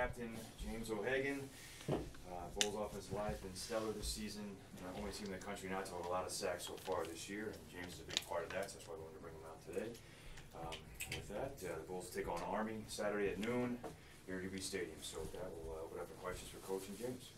captain, James O'Hagan. Bulls offensive line has been stellar this season. Only team in the country not to hold a lot of sacks so far this year, and James is a big part of that, so that's why I wanted to bring him out today. With that, the Bulls take on Army Saturday at noon here at UB Stadium. So with that, we'll open up the questions for Coach and James.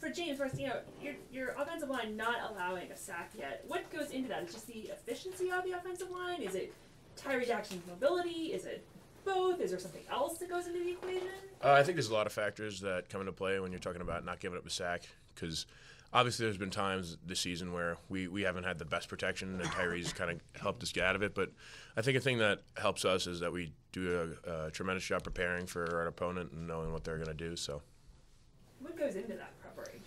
For James, first, your offensive line not allowing a sack yet. What goes into that? Is it just the efficiency of the offensive line? Is it Tyree Jackson's mobility? Is it both? Is there something else that goes into the equation? I think there's a lot of factors that come into play when you're talking about not giving up a sack, because obviously there's been times this season where we haven't had the best protection, and Tyree's kind of helped us get out of it. But I think a thing that helps us is that we do a tremendous job preparing for our opponent and knowing what they're going to do. So, what goes into that preparation?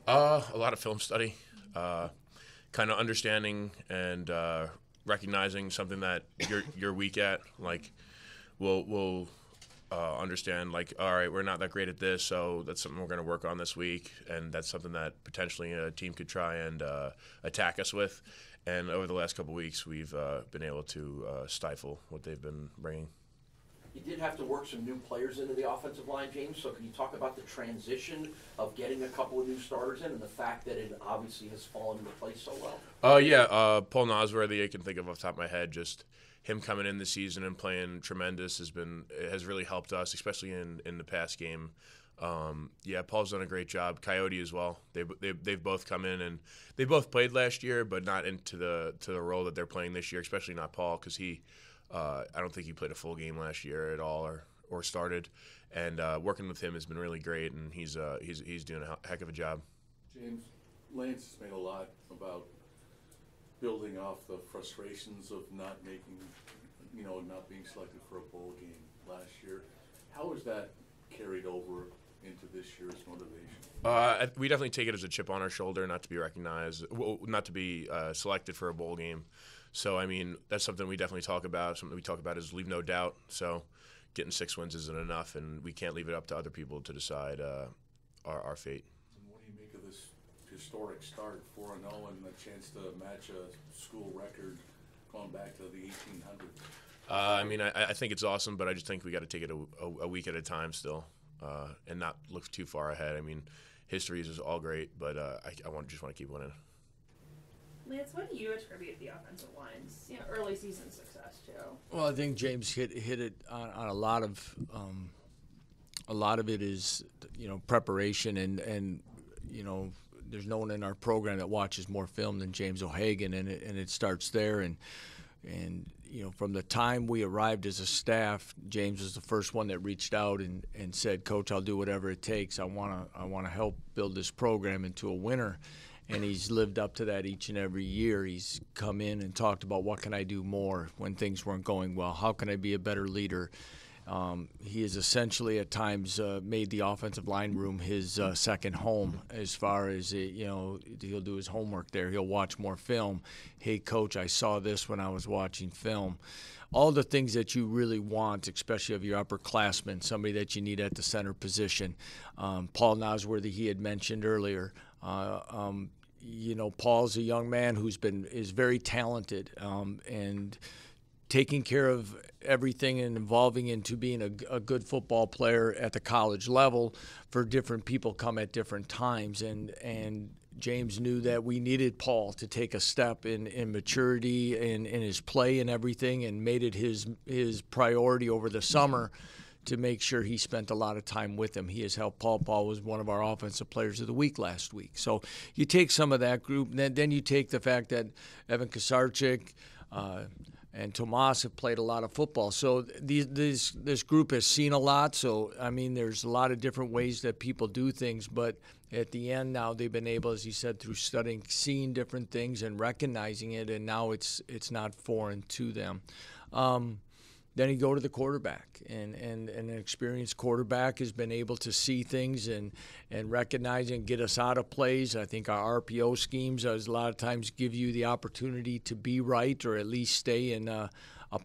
A lot of film study, kind of understanding and recognizing something that you're weak at. Like, we'll understand, like, all right, we're not that great at this, so that's something we're going to work on this week, and that's something that potentially a team could try and attack us with. And over the last couple of weeks, we've been able to stifle what they've been bringing. You did have to work some new players into the offensive line, James, so can you talk about the transition of getting a couple of new starters in and the fact that it obviously has fallen into place so well? Paul Nosworthy, I can think of off the top of my head, just him coming in this season and playing tremendous has really helped us, especially in the pass game. Paul's done a great job. Coyote as well. They've both come in, and they both played last year, but not into the role that they're playing this year. Especially not Paul, because I don't think he played a full game last year at all or started. And working with him has been really great, and he's doing a heck of a job. James, Lance has made a lot about building off the frustrations of not being selected for a bowl game last year. How has that carried over into this year's motivation? We definitely take it as a chip on our shoulder not to be recognized, not to be selected for a bowl game. So, I mean, that's something we definitely talk about. Something we talk about is leave no doubt. So getting 6 wins isn't enough, and we can't leave it up to other people to decide our fate. And what do you make of this historic start, 4-0, and a chance to match a school record going back to the 1800s? I think it's awesome, but I just think we got to take it a week at a time still, and not look too far ahead. I mean, history is all great, but I just want to keep winning. Lance, what do you attribute the offensive line's early season success to? Well, I think James hit it on a lot of it is preparation and there's no one in our program that watches more film than James O'Hagan, and it starts there. And from the time we arrived as a staff, James was the first one that reached out and said, "Coach, I'll do whatever it takes. I want to help build this program into a winner." And he's lived up to that each and every year. He's come in and talked about what can I do more when things weren't going well. How can I be a better leader? He has essentially at times made the offensive line room his second home as far as, he'll do his homework there. He'll watch more film. Hey, Coach, I saw this when I was watching film. All the things that you really want, especially of your upperclassmen, somebody that you need at the center position. Paul Nosworthy, he had mentioned earlier. Paul's a young man is very talented and taking care of everything and evolving into being a good football player at the college level. For different people come at different times, and James knew that we needed Paul to take a step in maturity and in his play and everything, and made it his priority over the summer to make sure he spent a lot of time with him. He has helped Paul. Paul was one of our offensive players of the week last week. So you take some of that group, and then you take the fact that Evan Kasarczyk and Tomas have played a lot of football. So this group has seen a lot. So, I mean, there's a lot of different ways that people do things, but at the end now they've been able, as you said, through studying, seeing different things and recognizing it, and now it's not foreign to them. Then you go to the quarterback, and an experienced quarterback has been able to see things and recognize and get us out of plays. I think our RPO schemes a lot of times give you the opportunity to be right or at least stay in a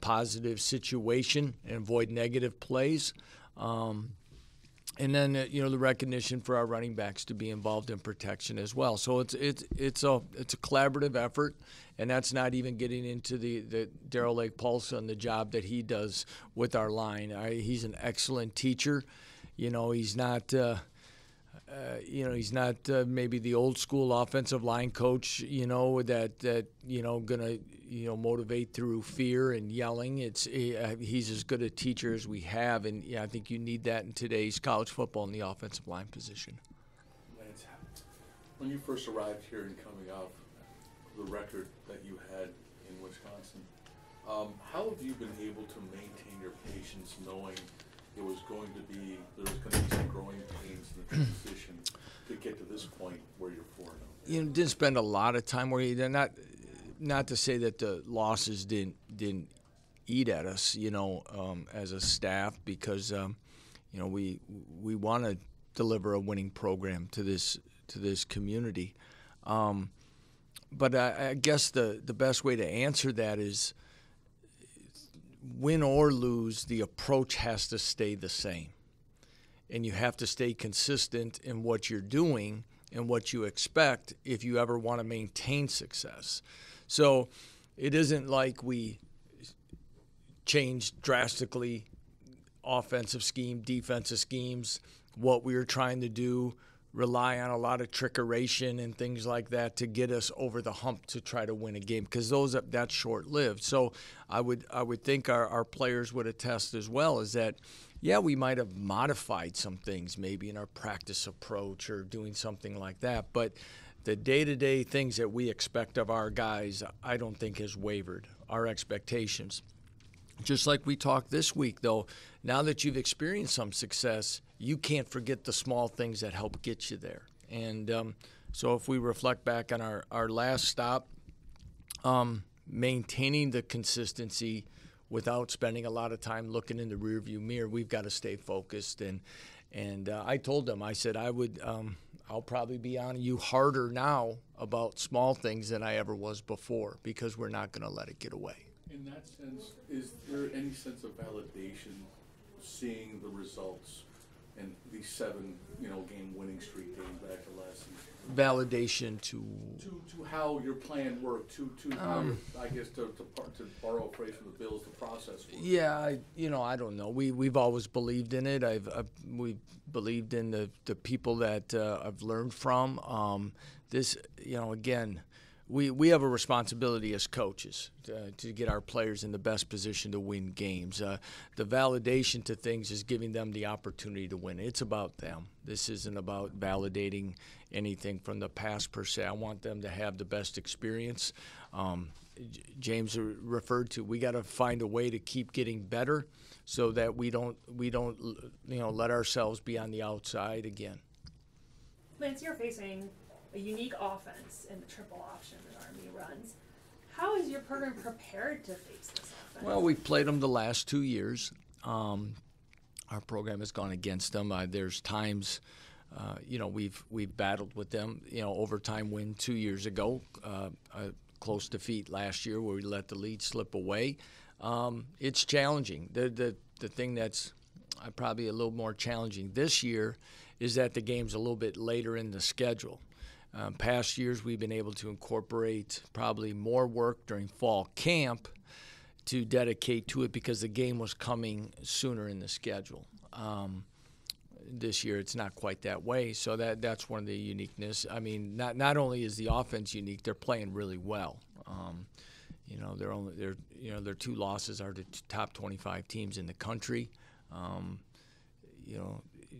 positive situation and avoid negative plays. And then the recognition for our running backs to be involved in protection as well. So it's a collaborative effort, and that's not even getting into the Darrell Lake Paulson, the job that he does with our line. He's an excellent teacher. He's not. He's not maybe the old school offensive line coach, that gonna motivate through fear and yelling. He's as good a teacher as we have, and I think you need that in today's college football in the offensive line position. Lance, when you first arrived here and coming off the record that you had in Wisconsin, how have you been able to maintain your patience, knowing there was going to be some growing pains in the transition to get to this point where you're 4-0? Didn't spend a lot of time where they're not to say that the losses didn't eat at us, as a staff, because we want to deliver a winning program to this community. But I guess the best way to answer that is, win or lose, the approach has to stay the same. And you have to stay consistent in what you're doing and what you expect if you ever want to maintain success. So it isn't like we changed drastically offensive scheme, defensive schemes. What we were trying to do, rely on a lot of trickeration and things like that to get us over the hump to try to win a game, because that's short-lived. So I would think our players would attest as well, is that, yeah, we might have modified some things maybe in our practice approach or doing something like that, but the day-to-day things that we expect of our guys, I don't think has wavered, our expectations. Just like we talked this week, though, now that you've experienced some success, you can't forget the small things that help get you there. And so if we reflect back on our last stop, maintaining the consistency without spending a lot of time looking in the rearview mirror, we've got to stay focused. And I told them, I said, I'll probably be on you harder now about small things than I ever was before, because we're not going to let it get away. In that sense, is there any sense of validation seeing the results and the 7 game winning streak dating back to last season? Validation to how your plan worked, to how I guess to borrow a phrase from the Bills, the process worked. Yeah, I don't know. We've always believed in it. We've believed in the people that I've learned from. This, again, we have a responsibility as coaches to get our players in the best position to win games. The validation to things is giving them the opportunity to win. It's about them. This isn't about validating anything from the past per se. I want them to have the best experience. James referred to, we got to find a way to keep getting better so that we don't let ourselves be on the outside again. Lance, you're facing a unique offense in the triple option that Army runs. How is your program prepared to face this offense? Well, we've played them the last 2 years. Our program has gone against them. There's times, we've battled with them. Overtime win 2 years ago, a close defeat last year where we let the lead slip away. It's challenging. The thing that's probably a little more challenging this year is that the game's a little bit later in the schedule. Past years, we've been able to incorporate probably more work during fall camp to dedicate to it because the game was coming sooner in the schedule. This year, it's not quite that way, so that's one of the uniqueness. I mean, not only is the offense unique, they're playing really well. Their 2 losses are to top 25 teams in the country.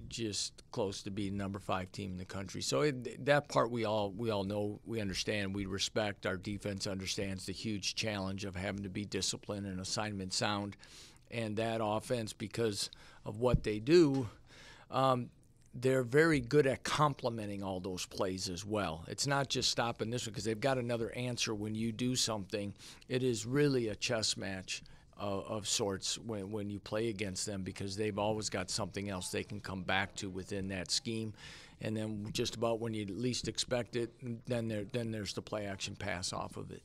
Just close to being number 5 team in the country. So that part we all know, we understand, we respect. Our defense understands the huge challenge of having to be disciplined and assignment sound. And that offense, because of what they do, they're very good at complementing all those plays as well. It's not just stopping this one because they've got another answer when you do something. It is really a chess match of sorts when you play against them, because they've always got something else they can come back to within that scheme. And then just about when you least expect it, then there's the play action pass off of it.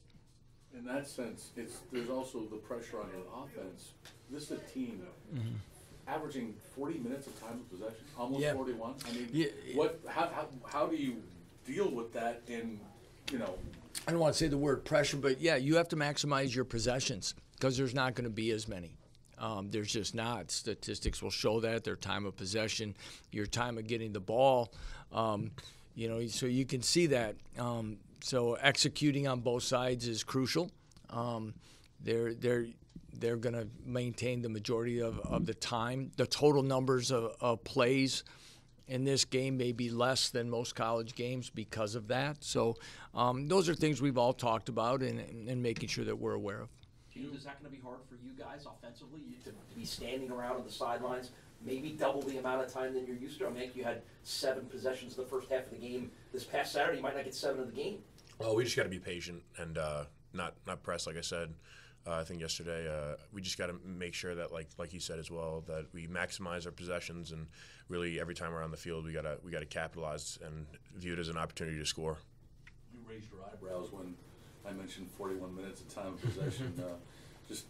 In that sense, there's also the pressure on your offense. This is a team averaging 40 minutes of time of possession, almost 41. I mean, how do you deal with that? And I don't want to say the word pressure, but yeah, you have to maximize your possessions because there's not going to be as many. There's just not. Statistics will show that. Their time of possession, your time of getting the ball, so you can see that. So executing on both sides is crucial. They're going to maintain the majority of the time. The total numbers of plays in this game may be less than most college games because of that. So those are things we've all talked about and making sure that we're aware of. James, is that going to be hard for you guys offensively to be standing around on the sidelines, maybe double the amount of time than you're used to? I mean, you had 7 possessions in the first half of the game this past Saturday. You might not get 7 of the game. Well, we just got to be patient and not press, like I said. I think yesterday we just got to make sure that, like you said as well, that we maximize our possessions, and really every time we're on the field, we gotta capitalize and view it as an opportunity to score. You raised your eyebrows when I mentioned 41 minutes of time of possession. Just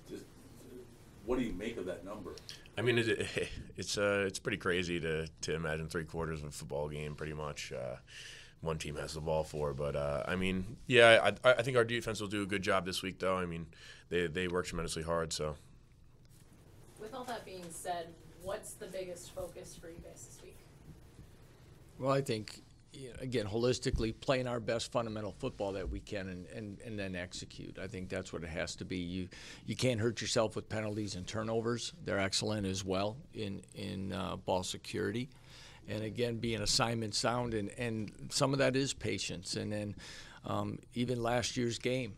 what do you make of that number? I mean, it's pretty crazy to imagine 3/4 of a football game pretty much. One team has the ball for, but I mean, yeah, I think our defense will do a good job this week, though. I mean, they work tremendously hard. So, with all that being said, what's the biggest focus for you guys this week? Well, I think, again, holistically playing our best fundamental football that we can and then execute. I think that's what it has to be. You can't hurt yourself with penalties and turnovers. They're excellent as well in ball security. And again, being assignment sound, and some of that is patience. And then even last year's game,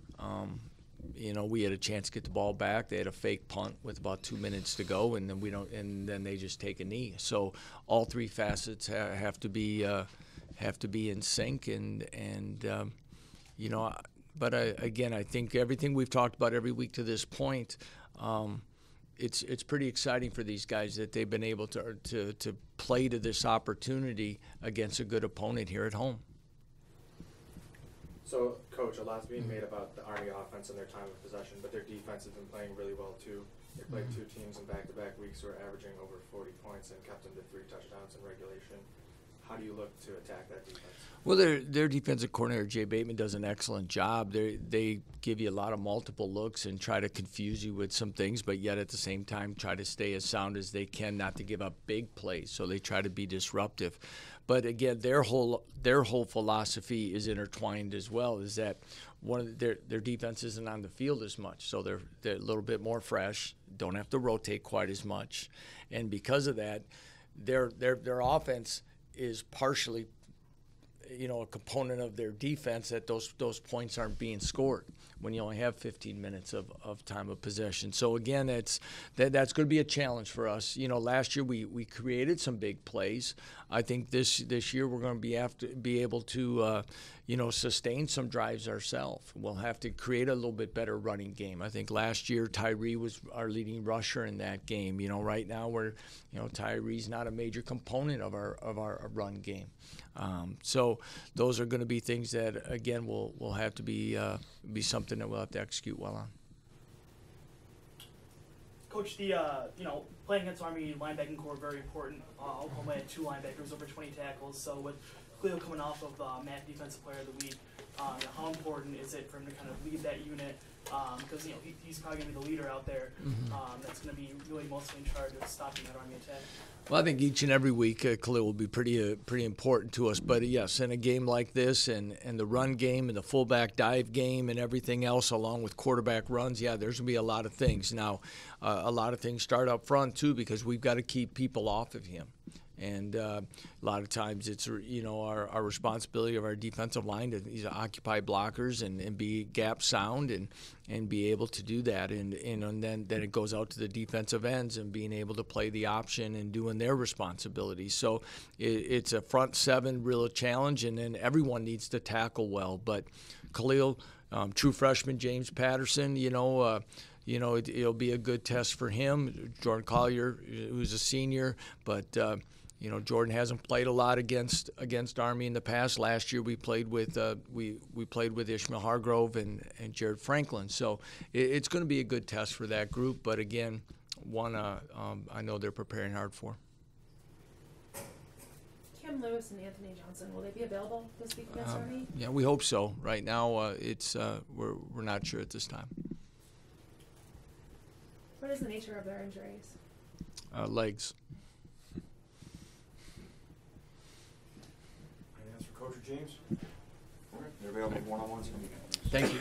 we had a chance to get the ball back. They had a fake punt with about 2 minutes to go, and then they just take a knee. So all 3 facets have to be in sync. But I think everything we've talked about every week to this point. It's pretty exciting for these guys that they've been able to play to this opportunity against a good opponent here at home. So, Coach, a lot's being made about the Army offense and their time of possession, but their defense has been playing really well too. They played 2 teams in back-to-back weeks who are averaging over 40 points and kept them to 3 touchdowns in regulation. How do you look to attack that defense? Well, their defensive coordinator, Jay Bateman, does an excellent job. They give you a lot of multiple looks and try to confuse you with some things, but yet at the same time try to stay as sound as they can, not to give up big plays. So they try to be disruptive. But again, their whole philosophy is intertwined as well, is that one of their defense isn't on the field as much. So they're a little bit more fresh, don't have to rotate quite as much. And because of that, their offense is partially, a component of their defense, that those points aren't being scored when you only have 15 minutes of time of possession. So again, that's going to be a challenge for us. Last year we created some big plays. I think this year we're going to be able to sustain some drives ourselves. We'll have to create a little bit better running game. I think last year Tyree was our leading rusher in that game. Right now Tyree's not a major component of our run game. So those are going to be things that, again, will have to be something that we'll have to execute well on. Coach, playing against Army linebacking core very important. Oklahoma had 2 linebackers, over 20 tackles. So with Cleo coming off of MAC Defensive Player of the Week, how important is it for him to kind of lead that unit? Because he's probably going to be the leader out there. That's going to be really mostly in charge of stopping that Army attack. Well, I think each and every week Khalil will be pretty important to us. But yes, in a game like this, and the run game and the fullback dive game and everything else, along with quarterback runs, there's going to be a lot of things. Now, a lot of things start up front too, because we've got to keep people off of him. And a lot of times it's our responsibility of our defensive line to occupy blockers and be gap sound and be able to do that. And then it goes out to the defensive ends and being able to play the option and doing their responsibilities. So it's a front 7 real challenge, and then everyone needs to tackle well. But Khalil, true freshman James Patterson, it'll be a good test for him. Jordan Collier, who's a senior, but Jordan hasn't played a lot against Army in the past. Last year we played with we played with Ishmael Hargrove and Jared Franklin. So it's going to be a good test for that group. But again, one I know they're preparing hard for. Cam Lewis and Anthony Johnson, will they be available this week against Army? Yeah, we hope so. Right now, it's we're not sure at this time. What is the nature of their injuries? Legs. Anything else for Coach or James? All right, they're available one-on-ones. Thank you.